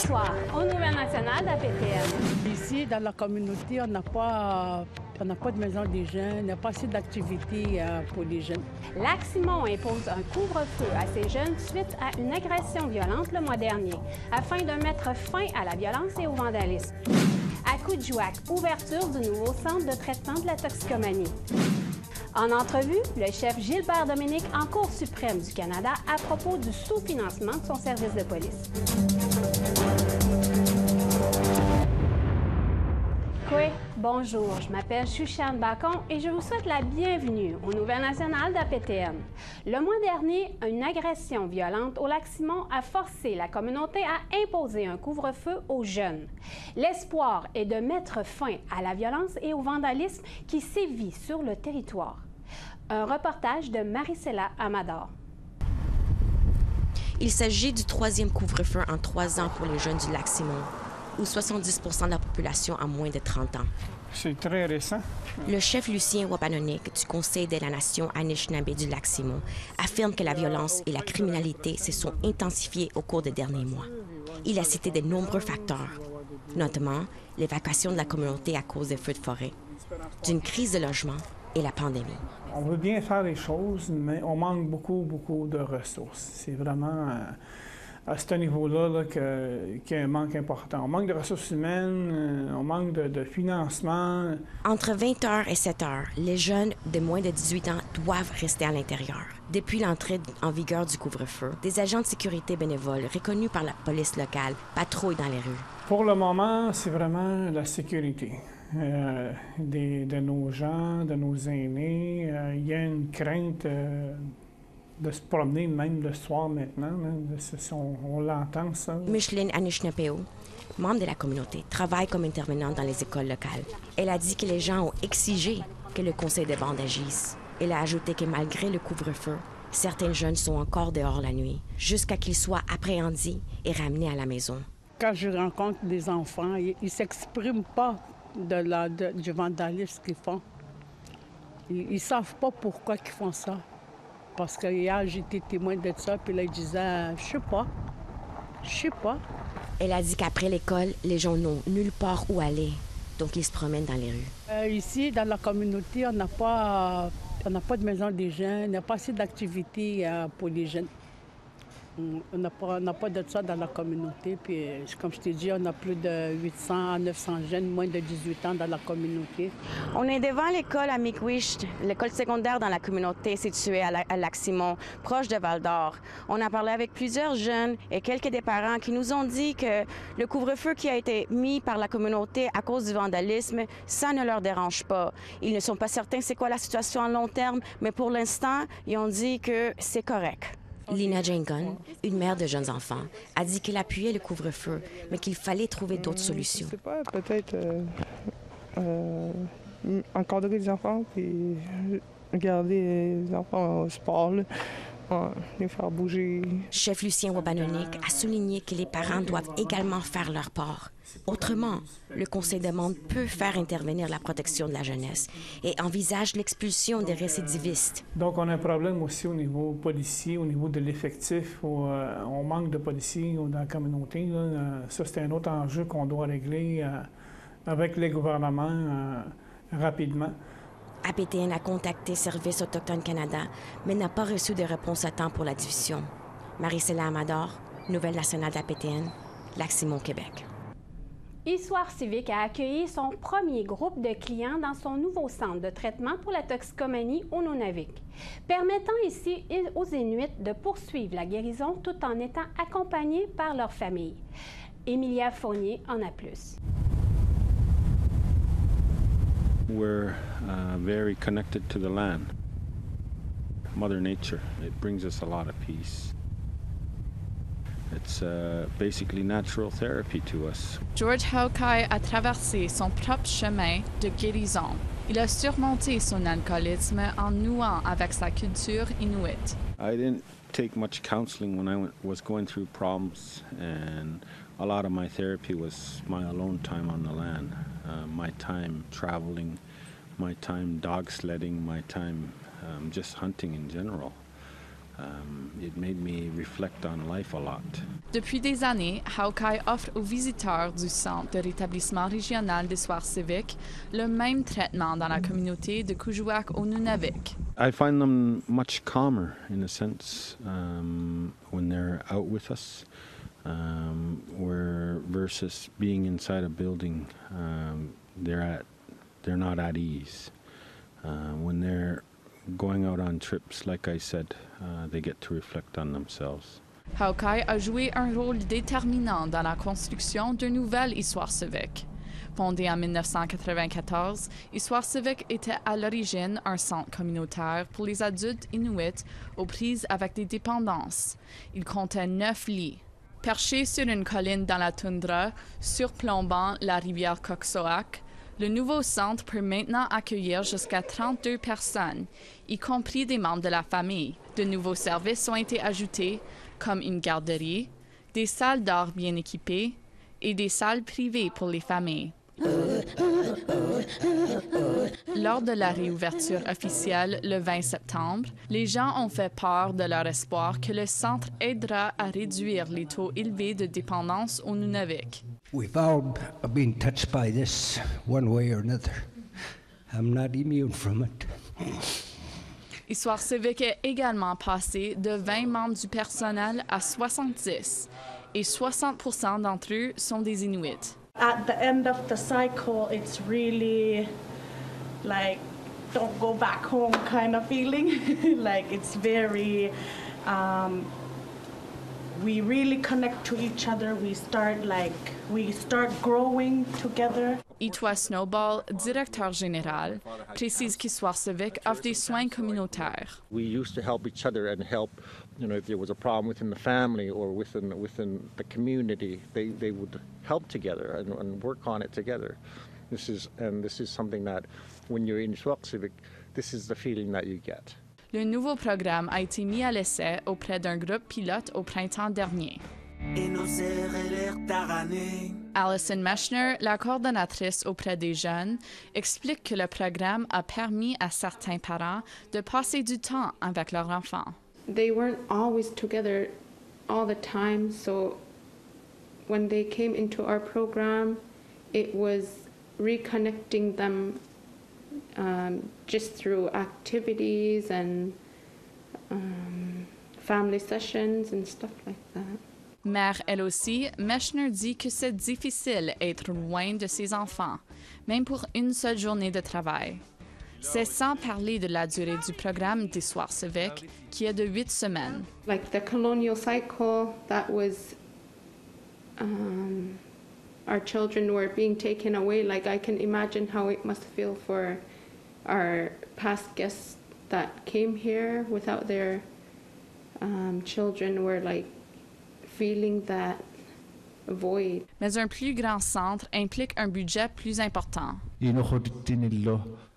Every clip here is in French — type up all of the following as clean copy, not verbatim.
soir, aux Nouvelles nationales d'APTN. Ici, dans la communauté, on n'a pas de maison des jeunes, il n'y a pas assez d'activités pour les jeunes. Lac-Simon impose un couvre-feu à ces jeunes suite à une agression violente le mois dernier, afin de mettre fin à la violence et au vandalisme. À Coudjouac, ouverture du nouveau centre de traitement de la toxicomanie. En entrevue, le chef Gilbert Dominique en Cour suprême du Canada à propos du sous-financement de son service de police. Oui, bonjour, je m'appelle Chouchane Bacon et je vous souhaite la bienvenue aux Nouvelles nationales d'APTN. Le mois dernier, une agression violente au Lac-Simon a forcé la communauté à imposer un couvre-feu aux jeunes. L'espoir est de mettre fin à la violence et au vandalisme qui sévit sur le territoire. Un reportage de Maricela Amador. Il s'agit du troisième couvre-feu en 3 ans pour les jeunes du Lac-Simon, où 70 % de la population a moins de 30 ans. C'est très récent. Le chef Lucien Wapanonik du Conseil de la Nation Anishinaabe du Lac-Simon affirme que la violence et la criminalité se sont intensifiées au cours des derniers mois. Il a cité de nombreux facteurs, notamment l'évacuation de la communauté à cause des feux de forêt, d'une crise de logement et la pandémie. On veut bien faire les choses, mais on manque beaucoup de ressources. C'est vraiment à ce niveau-là qu'il y a un manque important. On manque de ressources humaines, on manque de financement. Entre 20h et 7h, les jeunes de moins de 18 ans doivent rester à l'intérieur. Depuis l'entrée en vigueur du couvre-feu, des agents de sécurité bénévoles reconnus par la police locale patrouillent dans les rues. Pour le moment, c'est vraiment la sécurité de nos gens, de nos aînés. Il y a une crainte de se promener même le soir maintenant. On l'entend, ça. Micheline Anishinaabe, membre de la communauté, travaille comme intervenante dans les écoles locales. Elle a dit que les gens ont exigé que le conseil de bande agisse. Elle a ajouté que malgré le couvre-feu, certains jeunes sont encore dehors la nuit, jusqu'à qu'ils soient appréhendés et ramenés à la maison. Quand je rencontre des enfants, ils ne s'expriment pas du vandalisme qu'ils font. Ils ne savent pas pourquoi ils font ça. Parce que hier, j'étais témoin de ça, puis là, ils disaient « je sais pas ». Elle a dit qu'après l'école, les gens n'ont nulle part où aller, donc ils se promènent dans les rues. Ici, dans la communauté, on n'a pas de maison des jeunes, il n'y a pas assez d'activités pour les jeunes. On n'a pas de ça dans la communauté. Puis, comme je t'ai dit, on a plus de 800 à 900 jeunes, moins de 18 ans dans la communauté. On est devant l'école à Mi'kwish, l'école secondaire dans la communauté située à Lac-Simon, proche de Val-d'Or. On a parlé avec plusieurs jeunes et quelques des parents qui nous ont dit que le couvre-feu qui a été mis par la communauté à cause du vandalisme, ça ne leur dérange pas. Ils ne sont pas certains c'est quoi la situation à long terme, mais pour l'instant, ils ont dit que c'est correct. Lina Jengon, une mère de jeunes enfants, a dit qu'elle appuyait le couvre-feu, mais qu'il fallait trouver d'autres solutions. Je sais pas, peut-être encadrer les enfants puis garder les enfants au sport, là, les faire bouger. Chef Lucien Wapanonik a souligné que les parents doivent également faire leur part. Autrement, le Conseil de bande peut faire intervenir la protection de la jeunesse et envisage l'expulsion des récidivistes. Donc, on a un problème aussi au niveau policier, au niveau de l'effectif. On manque de policiers dans la communauté. Là. Ça, c'est un autre enjeu qu'on doit régler avec les gouvernements rapidement. APTN a contacté Service autochtone Canada, mais n'a pas reçu de réponse à temps pour la division. Maricela Amador, Nouvelle nationale d'APTN, Lac-Simon, Québec. Histoire civique a accueilli son premier groupe de clients dans son nouveau centre de traitement pour la toxicomanie au Nunavik, permettant ici aux Inuits de poursuivre la guérison tout en étant accompagnés par leur famille. Emilia Fournier en a plus. We're very connected to the land. Mother Nature, it brings us a lot of peace. It's basically natural therapy to us. George Hawkeye a traversé son propre chemin de guérison. Il a surmonté son alcoolisme en nouant avec sa culture inuit. I didn't take much counseling when I was going through problems, and a lot of my therapy was my alone time on the land, my time traveling, my time dog sledding, my time just hunting in general. It made me reflect on life a lot. Depuis des années, Hawkeye offre aux visiteurs du Centre de rétablissement régional des soirs civiques le même traitement dans la communauté de Kuujjuaq au Nunavik. I find them much calmer in a sense when they're out with us, where versus being inside a building, they're not at ease. When they're going out on trips, like I said, they get to reflect on themselves. Hawkeye a joué un rôle déterminant dans la construction d'une nouvelle histoire civique. Fondé en 1994, Histoire civique était à l'origine un centre communautaire pour les adultes inuits aux prises avec des dépendances. Il comptait 9 lits. Perché sur une colline dans la toundra, surplombant la rivière Coxoac, le nouveau centre peut maintenant accueillir jusqu'à 32 personnes, y compris des membres de la famille. De nouveaux services ont été ajoutés, comme une garderie, des salles d'art bien équipées et des salles privées pour les familles. Lors de la réouverture officielle le 20 septembre, les gens ont fait part de leur espoir que le centre aidera à réduire les taux élevés de dépendance au Nunavik. We've all been touched by this one way or another. I'm not immune from it. Histoire civique est également passée de 20 membres du personnel à 70 et 60% d'entre eux sont des Inuits. At the end of the cycle, it's really like don't go back home kind of feeling. Like it's very, we really connect to each other. We start growing together. Itwa Snowball, directeur général, précise qu'Histoire civique offre des soins communautaires. We used to help each other and help, if there was a problem within the family or within the community, they would help together and work on it together. This is something that when you're in Histoire civique, this is the feeling that you get. Le nouveau programme a été mis à l'essai auprès d'un groupe pilote au printemps dernier. Alison Meshner, la coordonnatrice auprès des jeunes, explique que le programme a permis à certains parents de passer du temps avec leurs enfants. They weren't always together all the time, so when they came into our program, it was reconnecting them just through activities and family sessions and stuff like that. Mère elle aussi, Meshner dit que c'est difficile d'être loin de ses enfants, même pour une seule journée de travail. C'est sans parler de la durée du programme d'Histoire civique, qui est de 8 semaines. Like the colonial cycle, that was our children were being taken away. Like I can imagine how it must feel for our past guests that came here without their children were like feeling that void. Mais un plus grand centre implique un budget plus important.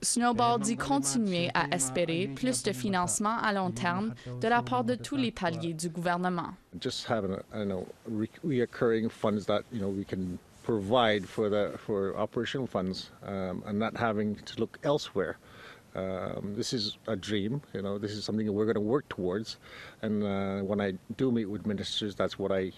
Snowball dit continuer à espérer plus de financement à long terme de la part de tous les paliers du gouvernement. Just having recurring funds that we can provide for operational funds and not having to look elsewhere. This is a dream, this is something that we're going to work towards. And when I do meet with ministers, that's what I,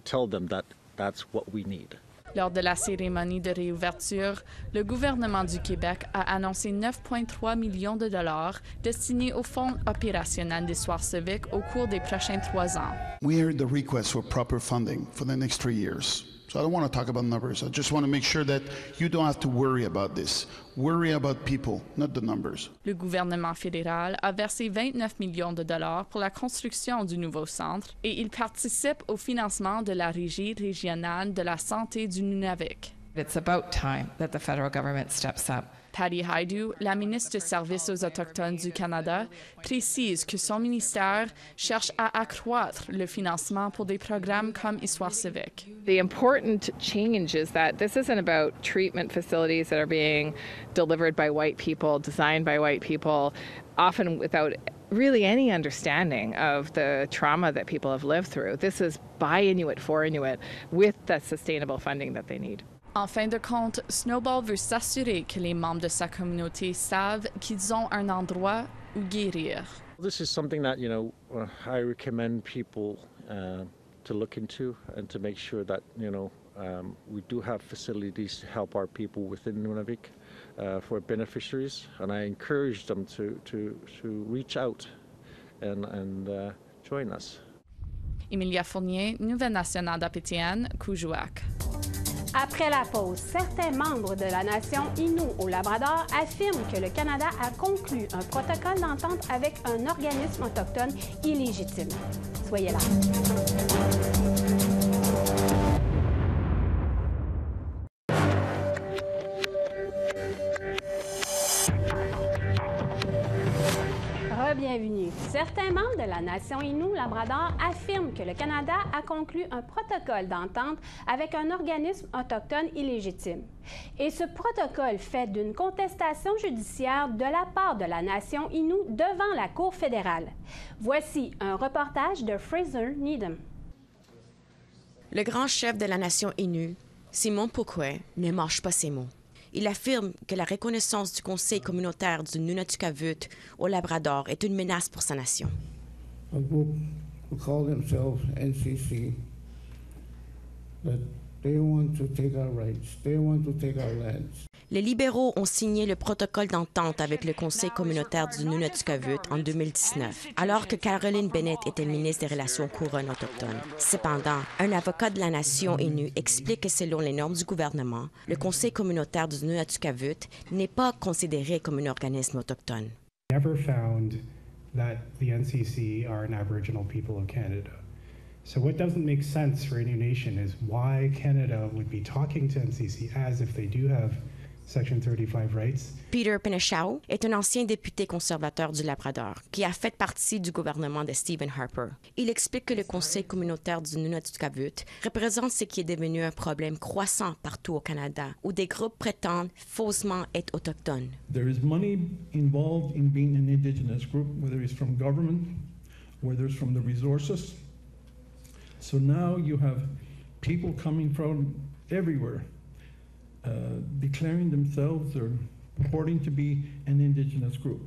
tell them that that's what we need. Lors de la cérémonie de réouverture, le gouvernement du Québec a annoncé 9,3 millions de dollars destinés au Fonds opérationnel d'Histoire civique au cours des prochains 3 ans. We heard the request for proper funding for the next 3 years. So I don't want to talk about numbers. I just want to make sure that you don't have to worry about this. Worry about people, not the numbers. Le gouvernement fédéral a versé 29 millions de dollars pour la construction du nouveau centre et il participe au financement de la Régie régionale de la santé du Nunavik. It's about time that the federal government steps up. Patty Hajdu, la ministre des Services aux Autochtones du Canada, précise que son ministère cherche à accroître le financement pour des programmes comme Histoire civique. The important change is that this isn't about treatment facilities that are being delivered by white people, designed by white people, often without really any understanding of the trauma that people have lived through. This is by Inuit, for Inuit, with the sustainable funding that they need. En fin de compte, Snowball veut s'assurer que les membres de sa communauté savent qu'ils ont un endroit où guérir. This is something that, I recommend people look into and to make sure that, we do have facilities to help our people within Nunavik for beneficiaries. And I encourage them to reach out and join us. Emilia Fournier, Nouvelle nationale d'APTN, Kuujjuaq. Après la pause, certains membres de la nation Innu au Labrador affirment que le Canada a conclu un protocole d'entente avec un organisme autochtone illégitime. Soyez là. Bienvenue. Certains membres de la nation Innu Labrador affirment que le Canada a conclu un protocole d'entente avec un organisme autochtone illégitime. Et ce protocole fait d'une contestation judiciaire de la part de la nation Innu devant la Cour fédérale. Voici un reportage de Fraser Needham. Le grand chef de la nation Innu, Simon Pukwé, ne mâche pas ses mots. Il affirme que la reconnaissance du Conseil communautaire du Nunavut au Labrador est une menace pour sa nation. A group who call themselves NCC, that they want to take our rights, they want to take our lands. Les libéraux ont signé le protocole d'entente avec le Conseil communautaire du Nunavut en 2019, alors que Caroline Bennett était ministre des Relations couronnes autochtones. Cependant, un avocat de la nation Innu explique que selon les normes du gouvernement, le Conseil communautaire du Nunavut n'est pas considéré comme un organisme autochtone. Never found that the NCC are an Aboriginal people of Canada. So what doesn't make sense for any nation is why Canada would be talking to NCC as if they do have Section 35 rights. Peter Penishaw est un ancien député conservateur du Labrador qui a fait partie du gouvernement de Stephen Harper. Il explique que le Conseil communautaire du Nunavut représente ce qui est devenu un problème croissant partout au Canada, où des groupes prétendent faussement être autochtones. There is money involved in being an Indigenous group, whether it's from government, whether it's from the resources. So now you have people coming from everywhere declaring themselves or purporting to be an Indigenous group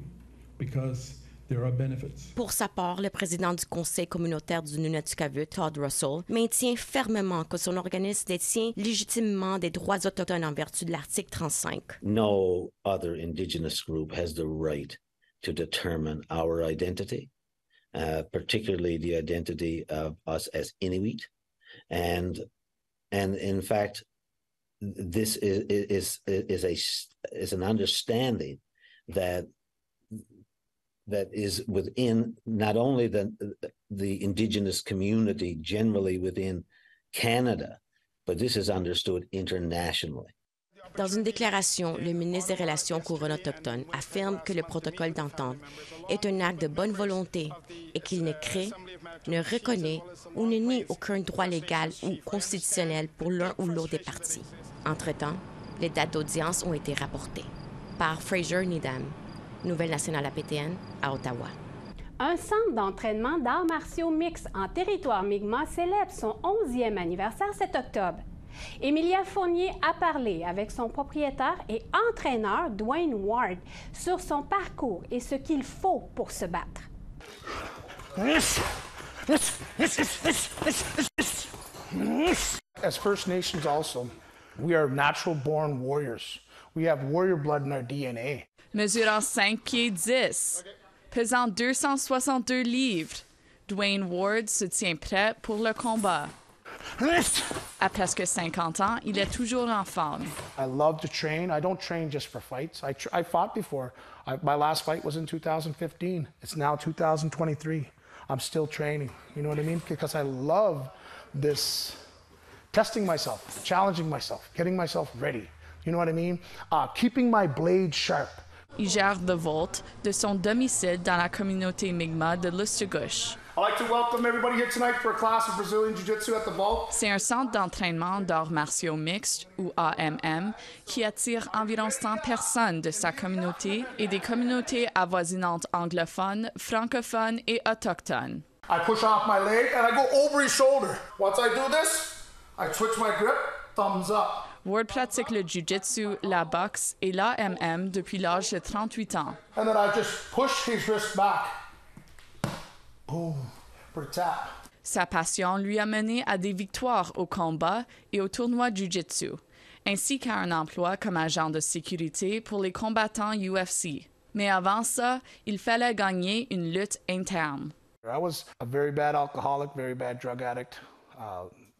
because there are benefits. Pour sa part, le président du Conseil communautaire du Nunavut, Todd Russell, maintient fermement que son organisme détient légitimement des droits autochtones en vertu de l'article 35. No other Indigenous group has the right to determine our identity, particularly the identity of us as Inuit, and in fact, this is an understanding that is within not only the Indigenous community generally within Canada, but this is understood internationally. Dans une déclaration, le ministre des Relations couronnes autochtones affirme que le protocole d'entente est un acte de bonne volonté et qu'il ne crée, ne reconnaît ou ne nie aucun droit légal ou constitutionnel pour l'un ou l'autre des parties. Entre-temps, les dates d'audience ont été rapportées par Fraser Needham, Nouvelle nationale APTN, à Ottawa. Un centre d'entraînement d'arts martiaux mixtes en territoire Mi'kmaq célèbre son 11e anniversaire cet octobre. Emilia Fournier a parlé avec son propriétaire et entraîneur Dwayne Ward sur son parcours et ce qu'il faut pour se battre. As First Nations also, we are natural-born warriors. We have warrior blood in our DNA. Mesurant 5 pieds 10, pesant 262 livres, Dwayne Ward se tient prêt pour le combat. À presque 50 ans, il est toujours en forme. I love to train. I don't train just for fights. I fought before. My last fight was in 2015. It's now 2023. I'm still training. You know what I mean? Because I love this testing myself, challenging myself, getting myself ready. You know what I mean? Keeping my blade sharp. Il gère The Vault de son domicile dans la communauté Mi'kmaq de l'Oustougush. I'd like to welcome everybody here tonight for a class of Brazilian Jiu-Jitsu at The Vault. C'est un centre d'entraînement d'arts martiaux mixtes, ou AMM, qui attire environ 100 personnes de sa communauté et des communautés avoisinantes anglophones, francophones et autochtones. I push off my leg and I go over his shoulder. Once I do this, I twitch my grip, thumbs up. Ward pratique le jiu-jitsu, la boxe et l'AMM depuis l'âge de 38 ans. And then I just push his wrist back. Boom. For a tap. Sa passion lui a mené à des victoires au combat et au tournoi Jiu-Jitsu, ainsi qu'à un emploi comme agent de sécurité pour les combattants UFC. Mais avant ça, il fallait gagner une lutte interne. I was a very bad alcoholic, very bad drug addict,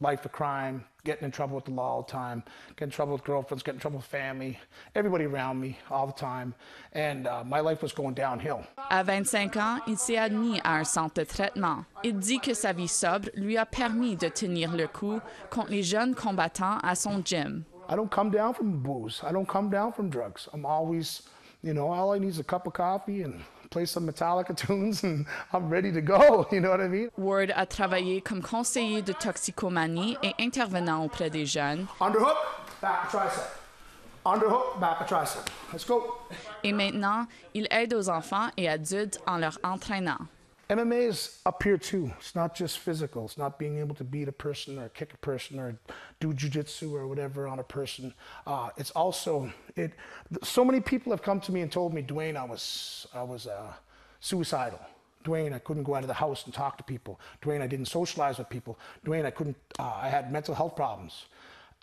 life of crime, getting in trouble with the law all the time, getting in trouble with girlfriends, getting in trouble with family, everybody around me all the time, and my life was going downhill. À 25 ans, il s'est admis à un centre de traitement. Il dit que sa vie sobre lui a permis de tenir le coup contre les jeunes combattants à son gym. I don't come down from booze. I don't come down from drugs. I'm always, all I need is a cup of coffee and play some Metallica tunes and I'm ready to go, you know what I mean? Ward a travaillé comme conseiller de toxicomanie et intervenant auprès des jeunes. Underhook, back tricep. Underhook, back tricep. Let's go. Et maintenant, il aide aux enfants et adultes en leur entraînant. MMA is up here too. It's not just physical. It's not being able to beat a person or kick a person or do jiu-jitsu or whatever on a person. It's also so many people have come to me and told me, Dwayne, I was suicidal. Dwayne, I couldn't go out of the house and talk to people. Dwayne, I didn't socialize with people. Dwayne, I had mental health problems.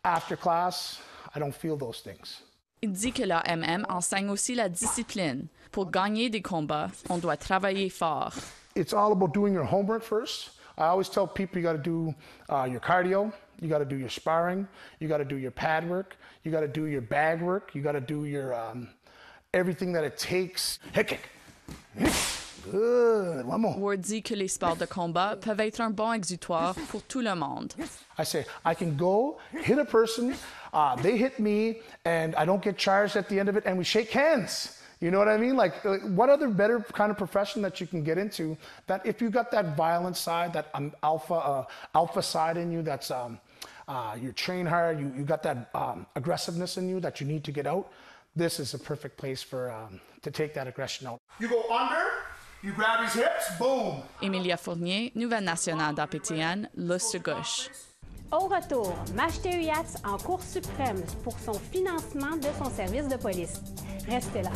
After class, I don't feel those things. Il dit que l'AMM enseigne aussi la discipline. Pour gagner des combats, on doit travailler fort. It's all about doing your homework first. I always tell people you got to do your cardio, you got to do your sparring, you got to do your pad work, you got to do your bag work, you got to do your everything that it takes. Head kick. Good. One more. Ward dit que les sports de combat peuvent être un bon exutoire pour tout le monde. I say, I can go hit a person, they hit me, and I don't get charged at the end of it, and we shake hands. You know what I mean? Like, what other better kind of profession that you can get into that if you got that violent side, that alpha side in you, that's you train hard, you got that aggressiveness in you that you need to get out, this is a perfect place for to take that aggression out. You go under, you grab his hips, boom. Emilia Fournier, Nouvelle Nationale d'APTN, l'Ouest de gauche. Au retour, Machteu Yats en Cour suprême pour son financement de son service de police. Restez là.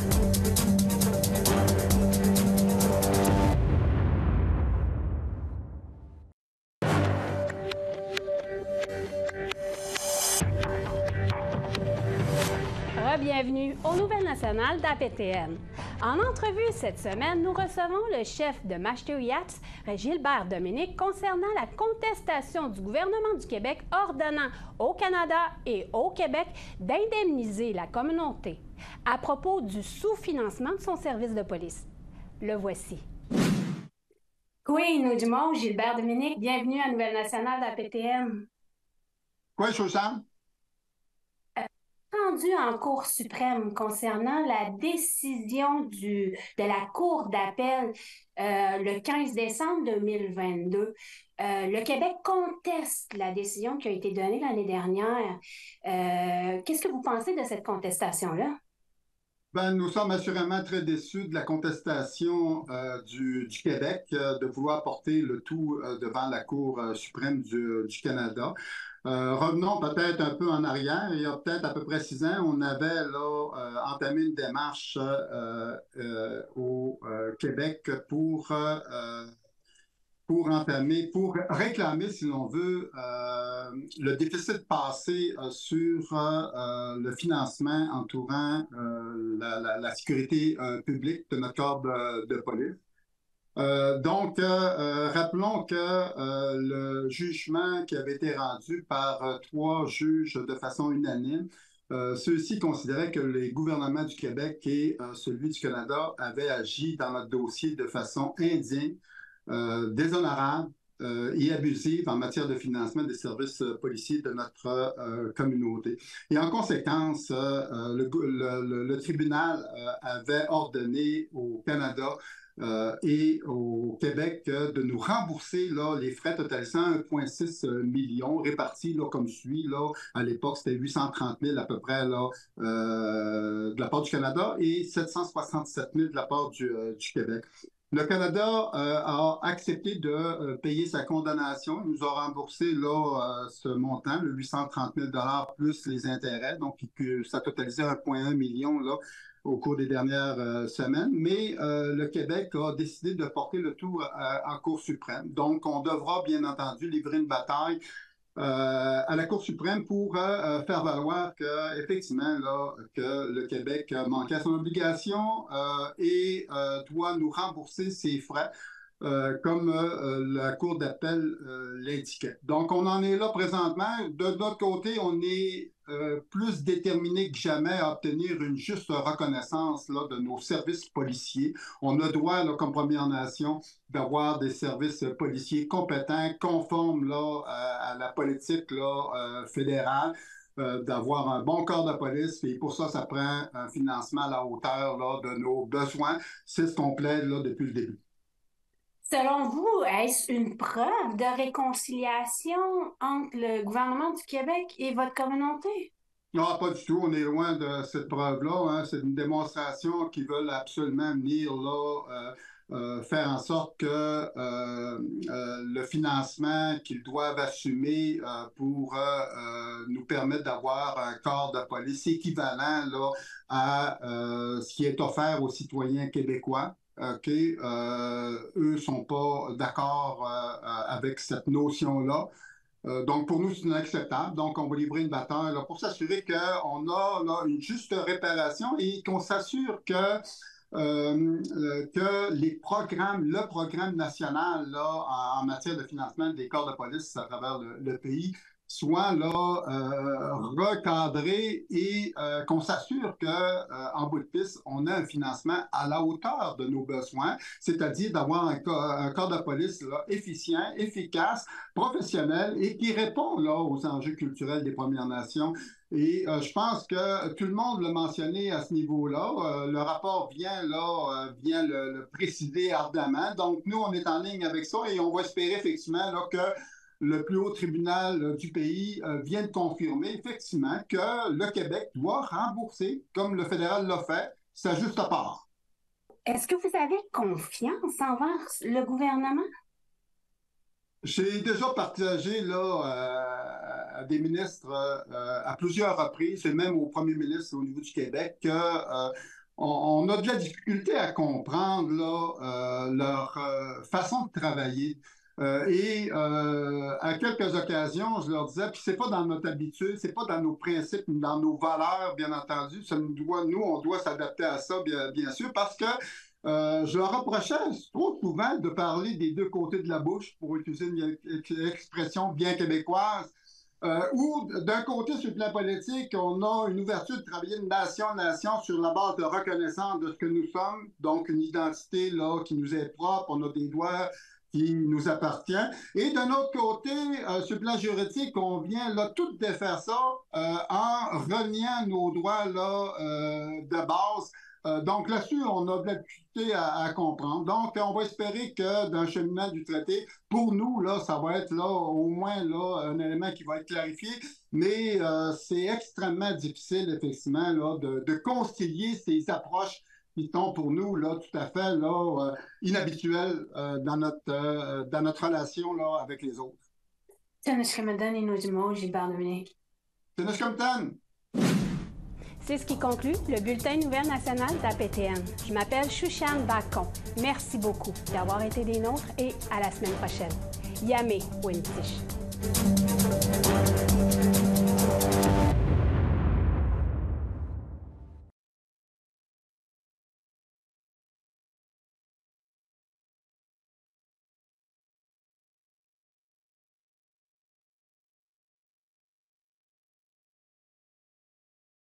Bienvenue aux Nouvelles nationales d'APTN. En entrevue cette semaine, nous recevons le chef de Machteu Yats, Gilbert Dominique, concernant la contestation du gouvernement du Québec ordonnant au Canada et au Québec d'indemniser la communauté à propos du sous-financement de son service de police. Le voici. Oui, nous dumont, Gilbert Dominique, bienvenue à Nouvelles nationales d'APTN. Oui, Susan. Rendu en Cour suprême concernant la décision de la Cour d'appel le 15 décembre 2022. Le Québec conteste la décision qui a été donnée l'année dernière. Qu'est-ce que vous pensez de cette contestation-là? Ben, nous sommes assurément très déçus de la contestation du Québec de vouloir porter le tout devant la Cour suprême du Canada. Revenons peut-être un peu en arrière. Il y a peut-être à peu près 6 ans, on avait là entamé une démarche au Québec pour réclamer, si l'on veut, le déficit passé sur le financement entourant la sécurité publique de notre corps de police. Donc, rappelons que le jugement qui avait été rendu par 3 juges de façon unanime, ceux-ci considéraient que les gouvernements du Québec et celui du Canada avaient agi dans notre dossier de façon indigne, déshonorable et abusive en matière de financement des services policiers de notre communauté. Et en conséquence, le tribunal avait ordonné au Canada et au Québec de nous rembourser là, les frais totalisant 1,6 million répartis là, comme suit. Là, à l'époque, c'était 830 000 à peu près là, de la part du Canada et 767 000 de la part du Québec. Le Canada a accepté de payer sa condamnation. Il nous a remboursé là, ce montant, le 830 000 plus les intérêts. Donc, ça totalisait 1,1 million là, au cours des dernières semaines, mais le Québec a décidé de porter le tout en Cour suprême. Donc, on devra bien entendu livrer une bataille à la Cour suprême pour faire valoir que, effectivement, là, que le Québec manquait à son obligation et doit nous rembourser ses frais. Comme la Cour d'appel l'indiquait. Donc, on en est là présentement. De notre côté, on est plus déterminé que jamais à obtenir une juste reconnaissance là, de nos services policiers. On a droit, là, comme Première Nation, d'avoir des services policiers compétents, conformes là, à la politique là, fédérale. D'avoir un bon corps de police, et pour ça, ça prend un financement à la hauteur là, de nos besoins. C'est ce qu'on plaide là, depuis le début. Selon vous, est-ce une preuve de réconciliation entre le gouvernement du Québec et votre communauté? Non, pas du tout. On est loin de cette preuve-là. Hein. C'est une démonstration qu'ils veulent absolument venir là, faire en sorte que le financement qu'ils doivent assumer pour nous permettre d'avoir un corps de police équivalent là, à ce qui est offert aux citoyens québécois. OK, eux sont pas d'accord avec cette notion-là. Donc, pour nous, c'est inacceptable. Donc, on va livrer une bataille là, pour s'assurer qu'on a là, une juste réparation et qu'on s'assure que le programme national là, en matière de financement des corps de police à travers le pays soit là recadré et qu'on s'assure que en bout de piste, on a un financement à la hauteur de nos besoins, c'est-à-dire d'avoir un corps de police là, efficient, efficace, professionnel et qui répond là aux enjeux culturels des Premières Nations. Et je pense que tout le monde l'a mentionné à ce niveau-là. Le rapport vient le préciser ardemment. Donc, nous, on est en ligne avec ça et on va espérer effectivement là, que le plus haut tribunal du pays vient de confirmer effectivement que le Québec doit rembourser, comme le fédéral l'a fait, sa juste part. Est-ce que vous avez confiance envers le gouvernement? J'ai déjà partagé là, à des ministres à plusieurs reprises, et même au premier ministre au niveau du Québec, qu'on a de la difficulté à comprendre là, leur façon de travailler. Et à quelques occasions, je leur disais, puis c'est pas dans notre habitude, c'est pas dans nos principes, dans nos valeurs, bien entendu. On doit s'adapter à ça, bien sûr, parce que je leur reprochais trop souvent de parler des deux côtés de la bouche, pour utiliser une expression bien québécoise, où d'un côté, sur le plan politique, on a une ouverture de travailler de nation en nation sur la base de reconnaissance de ce que nous sommes, donc une identité là qui nous est propre, on a des droits qui nous appartient. Et d'un autre côté, sur le plan juridique, on vient là tout défaire ça en reniant nos droits là de base. Donc là-dessus, on a de la difficulté à comprendre. Donc, on va espérer que dans le cheminement du traité, pour nous, là, ça va être là au moins là un élément qui va être clarifié. Mais c'est extrêmement difficile, effectivement, là, de concilier ces approches qui sont pour nous là, tout à fait là, inhabituels dans notre relation là, avec les autres. C'est ce qui conclut le bulletin Nouvelles nationales d'APTN. Je m'appelle Shushan Bacon. Merci beaucoup d'avoir été des nôtres et à la semaine prochaine. Yame Wintich.